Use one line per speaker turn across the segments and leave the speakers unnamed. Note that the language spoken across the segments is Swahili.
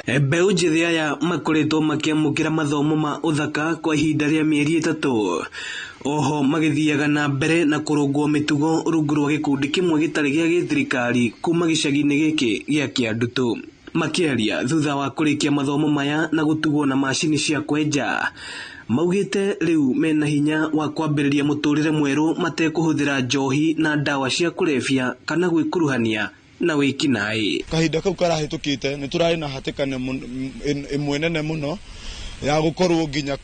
Mbeũ njĩthĩ aya makoretwo makiamũkĩra mathomo ma ũthaka kwa ihinda rĩa mĩeri 3. Oho magĩthiaga na mbere na kũrũngwo mĩtugo rungu rwa gĩkundi kĩmwe gĩtarĩ gĩa gĩthirikari kuma gĩcagi-inĩ gĩkĩ gĩa Kiandutu. Makĩaria thutha wa kũrĩkia mathomo maya na gũtugwo na macini cia kwenja, maugĩte rĩu mena hinya wa kwambĩrĩria mũtũrĩre mwerũ matekũhũthĩra njohi na ndawa cia kũrebia kana gwĩkuruhania na wĩkinaĩ.
Kahinda kau karahĩtũkĩte nĩ tũrarĩ na hatĩkano ĩmwe nene mũno ya gũkorwo nginya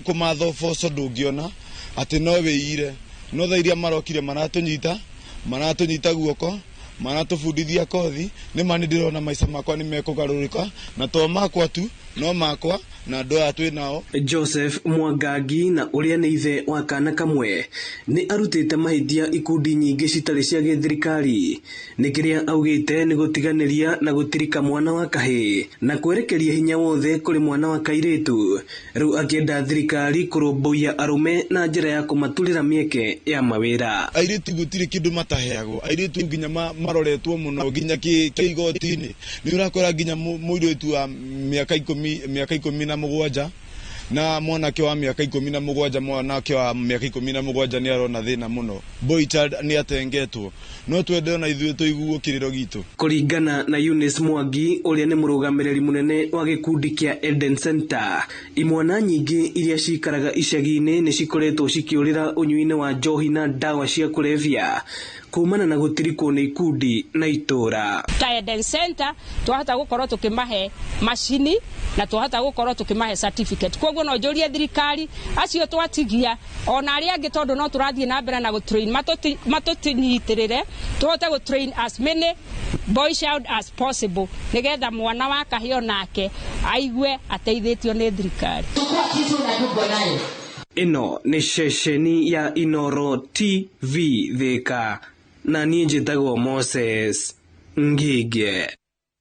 kũmatha ũboco ndũngĩona atĩ no wĩire, no tha iria marokire maratũnyita guoko, maratũbundithia kothi, nĩma nĩ ndĩrona maica makwa nĩ mekũgarũrĩka na to makwa tu no makwa na andũ aya twĩ nao.
Joseph Mwangangi na ũrĩa nĩ ithe wa kana kamwe nĩ arutĩte mahĩtia ikundi nyingĩ citarĩ cia gĩthirikari, nĩ kĩrĩa augĩte nĩ gũtiganĩria na gũtirika mwana wa kahĩ na kwerekeria hinya wothe kũrĩ mwana wa kairĩtu. Rĩu akĩenda thirikari kũrũmbũiya arũme na njĩra ya kũmaturĩra mĩeke ya mawĩra.
Airĩtu gũtirĩ kĩndũ mataheagwo, airĩtu nginya maroretwo mũno nginya kĩigoti-inĩ. Nĩ ũrakora nginya mũirĩtu wa mĩaka 17 na mwanake wa mĩaka 17, mwanake wa mĩaka 17 nĩ arona thĩna mũno. Boy child nĩ atengetwo, no twende na ithuĩ tũiguo kĩrĩro gitũ.
Kũringana na Eunice Mwangi ũrĩa nĩ mũrũgamĩrĩri mũnene wa gĩkundi kĩa Eden Center, imwana nyingĩ iria cikaraga icagi-inĩ nĩ cikoretwo cikĩũrĩra ũnyui-inĩ wa njohi na ndawa cia kũrebia kumana na gũtirikwo nĩ ikundi na itũra.
Ta Eden Center twahota gũkorwo tũkĩmahe macini na twahota gũkorwo tũkĩmahe certificate. Koguo no njũrie thirikari acio twatigia ona arĩa angĩ tondũ no tũrathiĩ na mbere na gũtrain matũtinyitĩrĩre, tũhote gũtrain as many boy child as possible nĩgetha mwana wa kahĩo nake aigue ateithĩtio nĩ thirikari.
Ĩno nĩ ceceni ya Inooro TV Thika na niĩ njĩtagwo Moses Ngige.